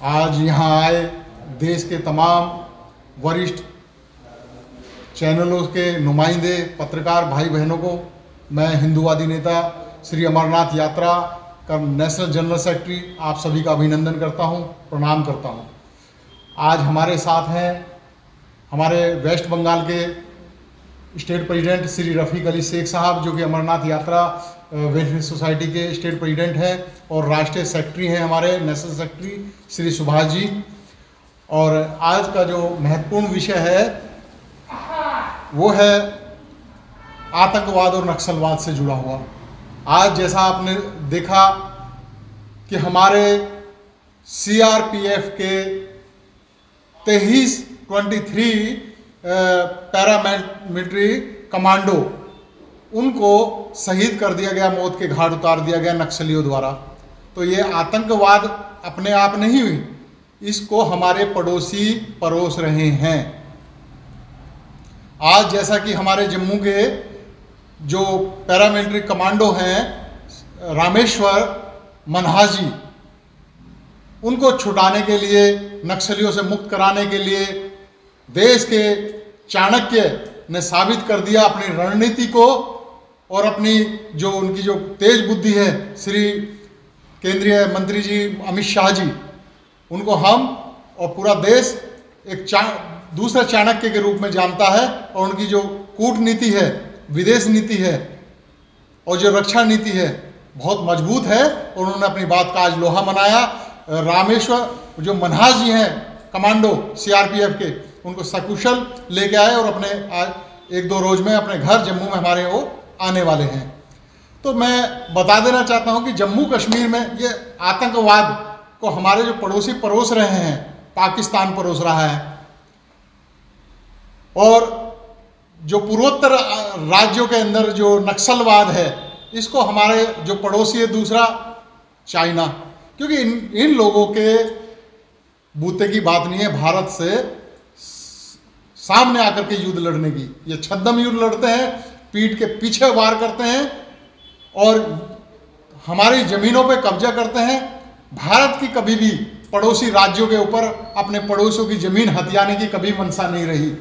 आज यहाँ आए देश के तमाम वरिष्ठ चैनलों के नुमाइंदे पत्रकार भाई बहनों को मैं हिंदूवादी नेता श्री अमरनाथ यात्रा का नेशनल जनरल सेक्रेटरी आप सभी का अभिनंदन करता हूँ, प्रणाम करता हूँ। आज हमारे साथ हैं हमारे वेस्ट बंगाल के स्टेट प्रेसिडेंट श्री रफ़ीक अली शेख साहब, जो कि अमरनाथ यात्रा वेलफेयर सोसाइटी के स्टेट प्रेसिडेंट हैं, और राष्ट्रीय सेक्रेटरी हैं हमारे नेशनल सेक्रेटरी श्री सुभाष जी। और आज का जो महत्वपूर्ण विषय है वो है आतंकवाद और नक्सलवाद से जुड़ा हुआ। आज जैसा आपने देखा कि हमारे सीआरपीएफ के 23 पैरामिलिट्री कमांडो उनको शहीद कर दिया गया, मौत के घाट उतार दिया गया नक्सलियों द्वारा। तो ये आतंकवाद अपने आप नहीं हुई, इसको हमारे पड़ोसी परोस रहे हैं। आज जैसा कि हमारे जम्मू के जो पैरामिलिट्री कमांडो हैं रामेश्वर मनहाजी, उनको छुटाने के लिए, नक्सलियों से मुक्त कराने के लिए देश के चाणक्य ने साबित कर दिया अपनी रणनीति को, और अपनी जो उनकी जो तेज बुद्धि है, श्री केंद्रीय मंत्री जी अमित शाह जी, उनको हम और पूरा देश एक दूसरे चाणक्य के रूप में जानता है। और उनकी जो कूटनीति है, विदेश नीति है और जो रक्षा नीति है बहुत मजबूत है, और उन्होंने अपनी बात का आज लोहा मनाया। रामेश्वर जो मनहाज जी हैं कमांडो सीआरपीएफ के, उनको सकुशल लेके आए और अपने आज 1-2 रोज में अपने घर जम्मू में हमारे वो आने वाले हैं। तो मैं बता देना चाहता हूं कि जम्मू कश्मीर में ये आतंकवाद को हमारे जो पड़ोसी परोस रहे हैं, पाकिस्तान परोस रहा है, और जो पूर्वोत्तर राज्यों के अंदर जो नक्सलवाद है, इसको हमारे जो पड़ोसी है दूसरा चाइना, क्योंकि इन लोगों के बूते की बात नहीं है भारत से सामने आकर के युद्ध लड़ने की। ये छद्म युद्ध लड़ते हैं, पीठ के पीछे वार करते हैं और हमारी जमीनों पे कब्जा करते हैं। भारत की कभी भी पड़ोसी राज्यों के ऊपर अपने पड़ोसियों की जमीन हथियाने की कभी मंशा नहीं रही,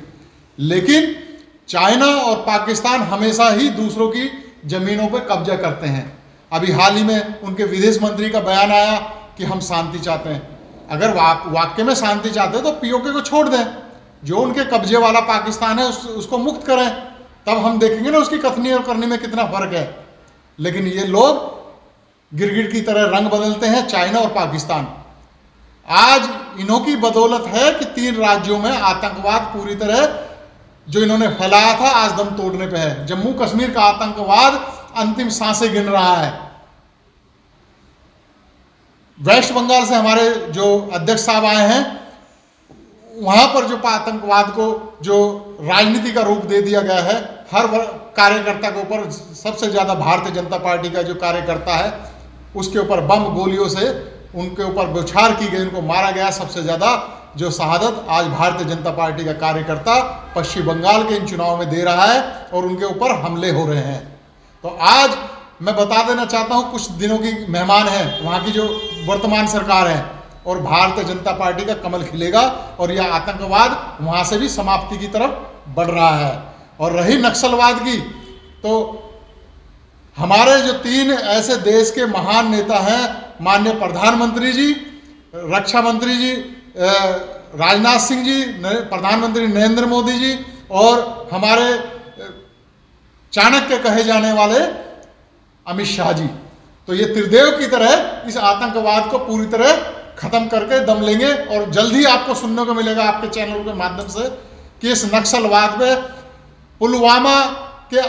लेकिन चाइना और पाकिस्तान हमेशा ही दूसरों की जमीनों पर कब्जा करते हैं। अभी हाल ही में उनके विदेश मंत्री का बयान आया कि हम शांति चाहते हैं। अगर वाकई में शांति चाहते हैं तो पीओके को छोड़ दें, जो उनके कब्जे वाला पाकिस्तान है उसको मुक्त करें, तब हम देखेंगे ना उसकी कथनी और करनी में कितना फर्क है। लेकिन ये लोग गिरगिट की तरह रंग बदलते हैं, चाइना और पाकिस्तान। आज इन्हों की बदौलत है कि 3 राज्यों में आतंकवाद पूरी तरह जो इन्होंने फैलाया था आज दम तोड़ने पे है। जम्मू कश्मीर का आतंकवाद अंतिम सांसें गिन रहा है। वेस्ट बंगाल से हमारे जो अध्यक्ष साहब आए हैं, वहां पर जो आतंकवाद को जो राजनीति का रूप दे दिया गया है, हर कार्यकर्ता के ऊपर, सबसे ज्यादा भारतीय जनता पार्टी का जो कार्यकर्ता है उसके ऊपर बम गोलियों से उनके ऊपर बौछार की गई, उनको मारा गया। सबसे ज्यादा जो शहादत आज भारतीय जनता पार्टी का कार्यकर्ता पश्चिम बंगाल के इन चुनाव में दे रहा है, और उनके ऊपर हमले हो रहे हैं। तो आज मैं बता देना चाहता हूं, कुछ दिनों की मेहमान है वहां की जो वर्तमान सरकार है, और भारतीय जनता पार्टी का कमल खिलेगा और यह आतंकवाद वहां से भी समाप्ति की तरफ बढ़ रहा है। और रही नक्सलवाद की, तो हमारे जो 3 ऐसे देश के महान नेता हैं, माननीय प्रधानमंत्री जी, रक्षा मंत्री जी राजनाथ सिंह जी, प्रधानमंत्री नरेंद्र मोदी जी, और हमारे चाणक्य कहे जाने वाले अमित शाह जी, तो ये त्रिदेव की तरह इस आतंकवाद को पूरी तरह खत्म करके दम लेंगे। और जल्द ही आपको सुनने को मिलेगा आपके चैनल के माध्यम से कि इस नक्सलवाद पे, पुलवामा के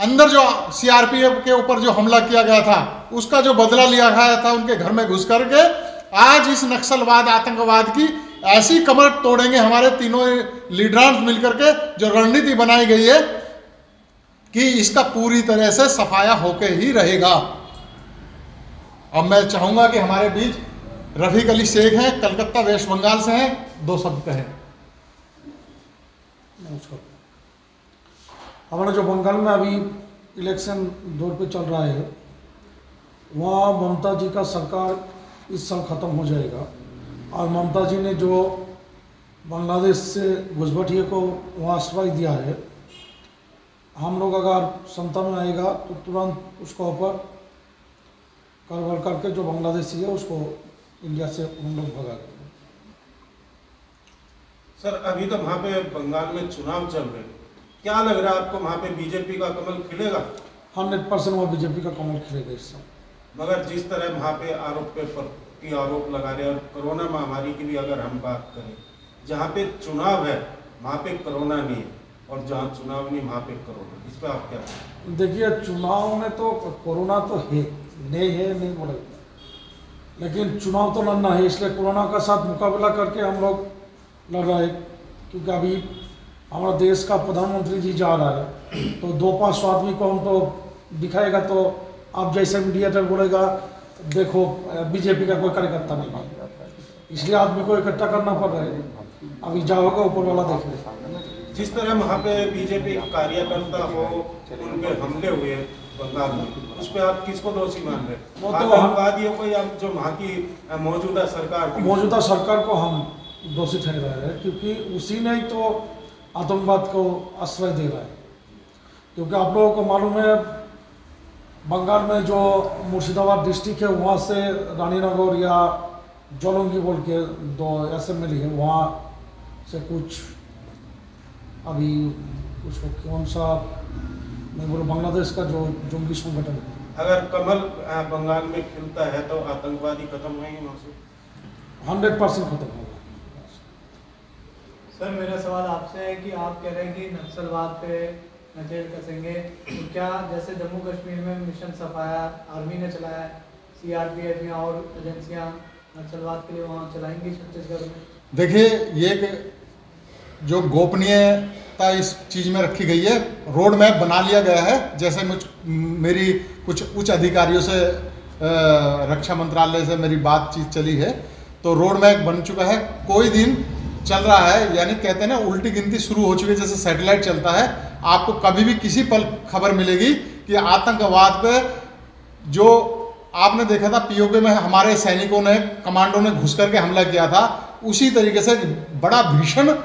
अंदर जो सीआरपीएफ के ऊपर जो हमला किया गया था, उसका जो बदला लिया गया था उनके घर में घुस करके, आज इस नक्सलवाद आतंकवाद की ऐसी कमर तोड़ेंगे हमारे तीनों लीडर्स मिलकर के। जो रणनीति बनाई गई है कि इसका पूरी तरह से सफाया होके ही रहेगा। अब मैं चाहूंगा कि हमारे बीच रफ़ीक अली शेख हैं, कलकत्ता वेस्ट बंगाल से हैं, 2 शब्द कहें। नमस्कार। हमारा जो बंगाल में अभी इलेक्शन दौर पे चल रहा है, वहाँ ममता जी का सरकार इस साल ख़त्म हो जाएगा। और ममता जी ने जो बांग्लादेश से घुसपैठिए को वहाँ आश्रय दिया है, हम लोग अगर सत्ता में आएगा तो तुरंत उसको ऊपर कार्रवाई करके जो बांग्लादेशी है उसको इंडिया से हम लोग भगा देंगे। सर अभी तो वहाँ पे बंगाल में चुनाव चल रहे हैं, क्या लग रहा है आपको वहाँ पे बीजेपी का कमल खिलेगा? 100% वहाँ बीजेपी का कमल खिलेगा इस समय। मगर जिस तरह वहाँ पे आरोप लगा रहे हैं, और कोरोना महामारी की भी अगर हम बात करें, जहाँ पे चुनाव है वहाँ पे कोरोना नहीं है, और जहाँ चुनाव नहीं वहाँ पे कोरोना, इस पर आप क्या कहें? देखिए चुनाव में तो कोरोना तो है नहीं बोलेगा, लेकिन चुनाव तो लड़ना है, इसलिए कोरोना का साथ मुकाबला करके हम लोग लड़ रहे हैं। क्योंकि अभी हमारा देश का प्रधानमंत्री जी जा रहा है, तो 2-5 आदमी को हम तो दिखाएगा तो आप जैसे मीडिएटर बोलेगा देखो बीजेपी का कोई कार्यकर्ता नहीं है, इसलिए आदमी को इकट्ठा करना पड़ रहा है। अभी जाओगे ऊपर वाला देख ले। जिस तरह वहाँ पे बीजेपी कार्यकर्ता हो उन पे हमले हुए बंगाल में, उस पर आप किसको दोषी मान रहे हैं? आतंकवादियों को या जो वहाँ की मौजूदा सरकार को हम दोषी ठहरा है, क्योंकि उसी ने तो आतंकवाद को आश्रय दे रहा है। क्योंकि आप लोगों को मालूम है बंगाल में जो मुर्शिदाबाद डिस्ट्रिक्ट है वहाँ से रानीनगर या जोलंगी बोल के 2 असेंबली है, वहाँ से कुछ अभी उसको कौन सा मैं बोलूँ बांग्लादेश का जो जंगी संगठन है। अगर कमल बंगाल में खिलता है तो आतंकवादी खत्म होंगे वहाँ से? 100% खत्म होगा। सर मेरा सवाल आपसे है कि आप कह रहे हैं कि नक्सलवाद पे नकेल कसेंगे, तो क्या जैसे जम्मू कश्मीर में मिशन सफाया आर्मी ने चलाया, CRPF या और एजेंसियां नक्सलवाद के लिए वहाँ चलाएंगी छत्तीसगढ़ में? देखिए ये जो गोपनीयता इस चीज़ में रखी गई है, रोड मैप बना लिया गया है। जैसे मेरी कुछ उच्च अधिकारियों से रक्षा मंत्रालय से मेरी बातचीत चली है, तो रोड मैप बन चुका है। कोई दिन चल रहा है, यानी कहते हैं ना उल्टी गिनती शुरू हो चुकी है, जैसे सैटेलाइट चलता है। आपको कभी भी किसी पल खबर मिलेगी कि आतंकवाद पे जो आपने देखा था पीओके में हमारे सैनिकों ने कमांडो ने घुस करके हमला किया था, उसी तरीके से बड़ा भीषण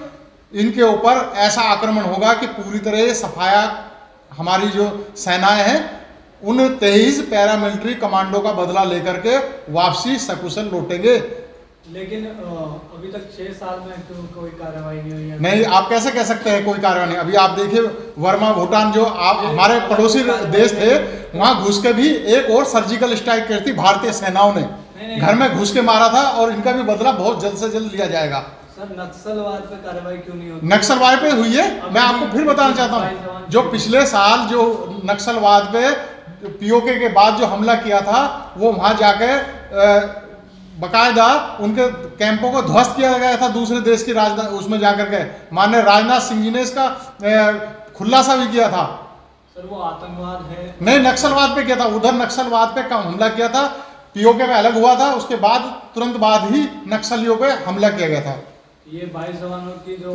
इनके ऊपर ऐसा आक्रमण होगा कि पूरी तरह सफाया हमारी जो सेनाएं हैं उन 23 पैरामिलिट्री कमांडो का बदला लेकर के वापसी सकुशल लौटेंगे। लेकिन अभी तक 6 साल में क्यों कोई कार्रवाई नहीं हुई है? नहीं, आप कैसे कह सकते हैं कोई कार्रवाई नहीं? अभी आप देखिए वर्मा भूटान जो आप हमारे पड़ोसी देश थे, वहां घुस के भी एक और सर्जिकल स्ट्राइक की थी भारतीय सेनाओं ने, घर में घुस के मारा था, और इनका भी बदला बहुत जल्द से जल्द लिया जाएगा। सर नक्सलवाद पे कार्रवाई क्यों नहीं होती? नक्सलवाद पे हुई है, मैं आपको फिर बताना चाहता हूँ। जो पिछले साल जो नक्सलवाद पे पीओके के बाद जो हमला किया था, वो वहां जाके बकायदा उनके कैंपों को ध्वस्त किया गया था दूसरे देश की राजधानी उसमें जाकर के। माननीय राजनाथ सिंह जी ने इसका खुलासा भी किया था। सर वो आतंकवाद है? नहीं, नक्सलवाद पे किया था, उधर नक्सलवाद पे कम हमला किया था, पीओके में अलग हुआ था, उसके बाद तुरंत बाद ही नक्सलियों पे हमला किया गया था। ये 22 जवानों की जो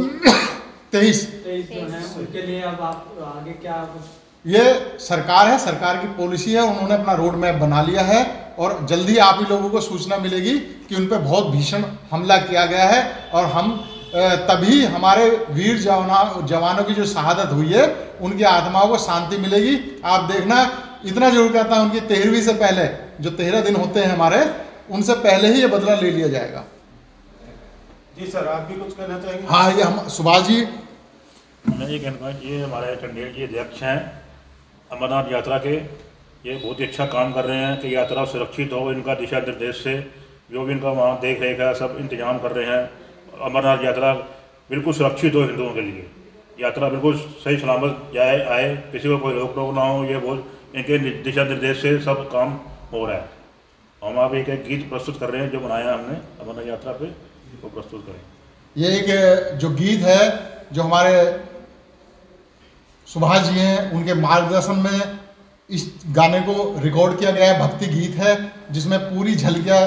23 जो है उनके लिए अब आप आगे क्या कुछ? ये सरकार है, सरकार की पॉलिसी है, उन्होंने अपना रोड मैप बना लिया है, और जल्दी आप ही लोगों को सूचना मिलेगी कि उन पर बहुत भीषण हमला किया गया है। और हम तभी हमारे वीर जवानों की जो शहादत हुई है उनकी आत्माओं को शांति मिलेगी। आप देखना, इतना जरूर कहता हूं कि 13वीं से पहले जो 13 दिन होते हैं हमारे, उनसे पहले ही ये बदला ले लिया जाएगा। जी सर, आप भी कुछ कहना चाहेंगे? हाँ, ये हम सुभाष जी, मैं ये कहना, ये हमारे चंडेल जी अध्यक्ष हैं अमरनाथ यात्रा के, ये बहुत ही अच्छा काम कर रहे हैं कि यात्रा सुरक्षित हो। इनका दिशा निर्देश से जो भी इनका वहाँ देख रेख है सब इंतजाम कर रहे हैं। अमरनाथ यात्रा बिल्कुल सुरक्षित हो, हिंदुओं के लिए यात्रा बिल्कुल सही सलामत जाए आए, किसी को कोई रोक टोक ना हो। ये बहुत इनके दिशा निर्देश से सब काम हो रहा है। हम आप एक गीत प्रस्तुत कर रहे हैं जो बनाया हमने अमरनाथ यात्रा पे, वो प्रस्तुत करें। ये एक जो गीत है जो हमारे सुभाष जी हैं, उनके मार्गदर्शन में इस गाने को रिकॉर्ड किया गया है। भक्ति गीत है जिसमें पूरी झलकियाँ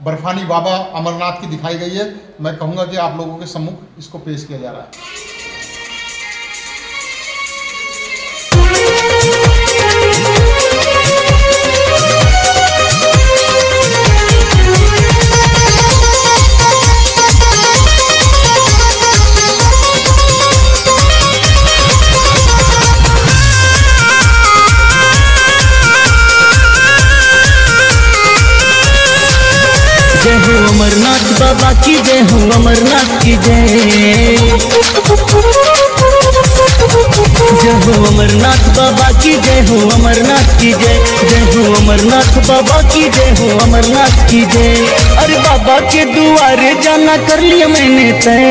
बर्फानी बाबा अमरनाथ की दिखाई गई है। मैं कहूँगा कि आप लोगों के सम्मुख इसको पेश किया जा रहा है। अमरनाथ बाबा की जय हो, अमरनाथ की जय। जय हो अमरनाथ बाबा की जय हो, अमरनाथ की जय। जय हो अमरनाथ बाबा की जय हो, अमरनाथ की जय। अरे बाबा के दुआरे जाना कर लिया मैंने तय।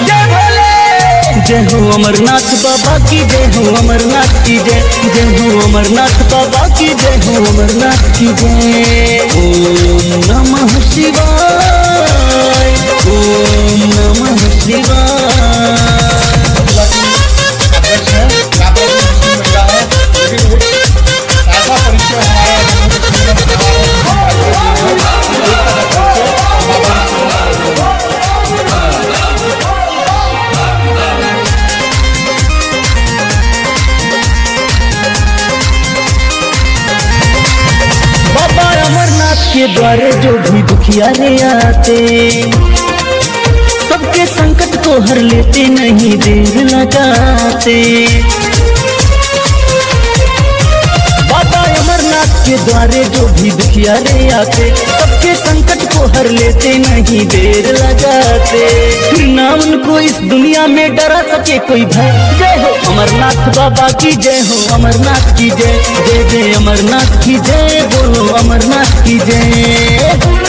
जय भोले। जय हो अमरनाथ बाबा की जय हो, अमरनाथ की जय। जय हो अमरनाथ बाबा की जय हो, अमरनाथ की जय। ओम नमः शिवाय, ओम नमः शिवाय। अध्यक्ष है, यहाँ पर भी मुस्लिम महिला है, लेकिन एक ऐसा परिचय हमारा जम्मू कश्मीर में बाबा अमरनाथ के द्वारे जो भी दुखियारे आते, सबके संकट को हर लेते, नहीं देर लगाते। बाबा अमरनाथ के द्वारे जो भी दुखियारे आते, सबके संकट को हर लेते, नहीं देर लगाते। फिर ना उनको इस दुनिया में डरा सके कोई भय। जय हो अमरनाथ बाबा की जय हो, अमरनाथ की जय। जय जय अमरनाथ की जय, बोलो अमरनाथ की जय।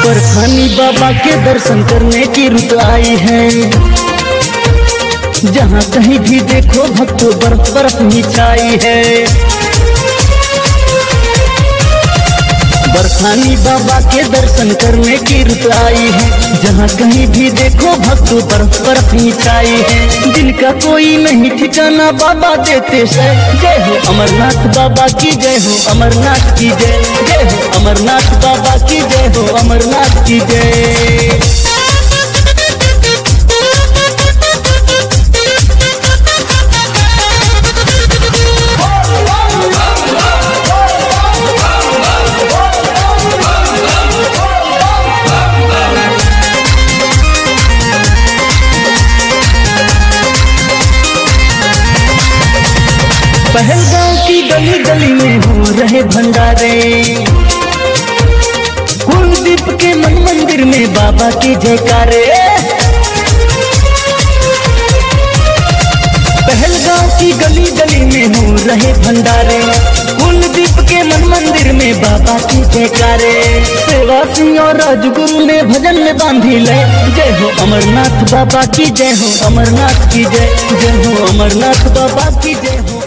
बरसानी बाबा के दर्शन करने की रुत आई है। जहाँ कहीं भी देखो भक्तों बर्फ बर्फ ही छाई है। बरसानी बाबा के दर्शन करने की रुत आई है। जहाँ कहीं भी देखो भक्तों बर्फ बर्फ ही छाई है। जिनका कोई नहीं ठिकाना बाबा देते से। जय हो अमरनाथ बाबा की जय हो, अमरनाथ की जय। जय हो अमरनाथ बाबा की जय हो, अमरनाथ की जय। पहलगांव की गली गली में हो रहे भंडारे। कुलदीप के मन मंदिर में बाबा की जयकारे। पहलगांव की गली गली में हो रहे भंडारे। कुलदीप के मन मंदिर में बाबा की जयकारे। सेवा सिंह और राजगुरु ने भजन में बांधी ले। जय हो अमरनाथ बाबा की जय हो, अमरनाथ की जय। जय हो अमरनाथ बाबा की जय हो।